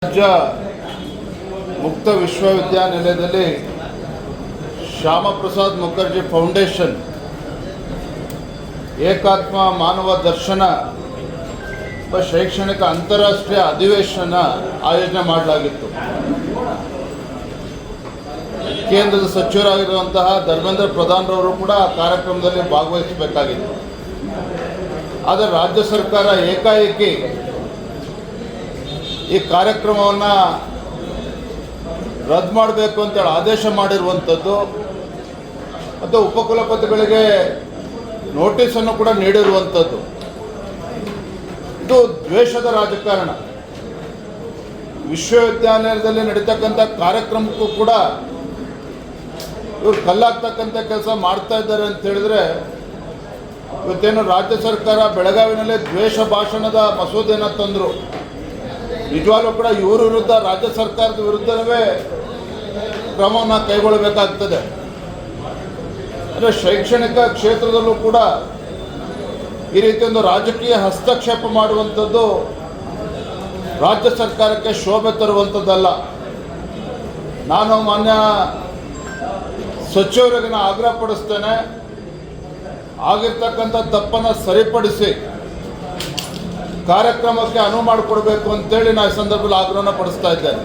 ರಾಜ್ಯ ಮುಕ್ತ ವಿಶ್ವವಿದ್ಯಾನಿಲಯದಲ್ಲಿ ಶ್ಯಾಮಪ್ರಸಾದ್ ಮುಖರ್ಜಿ ಫೌಂಡೇಶನ್ ಏಕಾತ್ಮ ಮಾನವ ದರ್ಶನ ಶೈಕ್ಷಣಿಕ ಅಂತಾರಾಷ್ಟ್ರೀಯ ಅಧಿವೇಶನ ಆಯೋಜನೆ ಮಾಡಲಾಗಿತ್ತು. ಕೇಂದ್ರದ ಸಚಿವರಾಗಿರುವಂತಹ ಧರ್ಮೇಂದ್ರ ಪ್ರಧಾನರವರು ಕೂಡ ಆ ಕಾರ್ಯಕ್ರಮದಲ್ಲಿ ಭಾಗವಹಿಸಬೇಕಾಗಿತ್ತು. ಆದರೆ ರಾಜ್ಯ ಸರ್ಕಾರ ಏಕಾಏಕಿ ಈ ಕಾರ್ಯಕ್ರಮವನ್ನು ರದ್ದು ಮಾಡಬೇಕು ಅಂತೇಳಿ ಆದೇಶ ಮಾಡಿರುವಂಥದ್ದು ಮತ್ತು ಉಪಕುಲಪತಿಗಳಿಗೆ ನೋಟಿಸನ್ನು ಕೂಡ ನೀಡಿರುವಂಥದ್ದು ಇದು ದ್ವೇಷದ ರಾಜಕಾರಣ. ವಿಶ್ವವಿದ್ಯಾನಿಲಯದಲ್ಲಿ ನಡೀತಕ್ಕಂಥ ಕಾರ್ಯಕ್ರಮಕ್ಕೂ ಕೂಡ ಇವರು ಕಲ್ಲಾಗ್ತಕ್ಕಂಥ ಕೆಲಸ ಮಾಡ್ತಾ ಇದ್ದಾರೆ ಅಂತ ಹೇಳಿದ್ರೆ, ಇವತ್ತೇನು ರಾಜ್ಯ ಸರ್ಕಾರ ಬೆಳಗಾವಿನಲ್ಲಿ ದ್ವೇಷ ಭಾಷಣದ ಮಸೂದೆಯನ್ನು ತಂದರು. ನಿಜವಾಗ್ಲೂ ಕೂಡ ಇವ್ರ ವಿರುದ್ಧ ರಾಜ್ಯ ಸರ್ಕಾರದ ವಿರುದ್ಧವೇ ಕ್ರಮವನ್ನು ಕೈಗೊಳ್ಳಬೇಕಾಗ್ತದೆ. ಅಂದರೆ ಶೈಕ್ಷಣಿಕ ಕ್ಷೇತ್ರದಲ್ಲೂ ಕೂಡ ಈ ರೀತಿ ಒಂದು ರಾಜಕೀಯ ಹಸ್ತಕ್ಷೇಪ ಮಾಡುವಂಥದ್ದು ರಾಜ್ಯ ಸರ್ಕಾರಕ್ಕೆ ಶೋಭೆ ತರುವಂಥದ್ದಲ್ಲ. ನಾನು ಮಾನ್ಯ ಸಚಿವರಿಗೆ ಆಗ್ರಹ ಪಡಿಸ್ತೇನೆ, ಆಗಿರ್ತಕ್ಕಂಥ ತಪ್ಪನ್ನು ಸರಿಪಡಿಸಿ ಕಾರ್ಯಕ್ರಮಕ್ಕೆ ಅನುವು ಮಾಡಿಕೊಡ್ಬೇಕು ಅಂತೇಳಿ ನಾನು ಈ ಸಂದರ್ಭದಲ್ಲಿ ಆಗ್ರಹನ ಪಡಿಸ್ತಾ ಇದ್ದೇನೆ.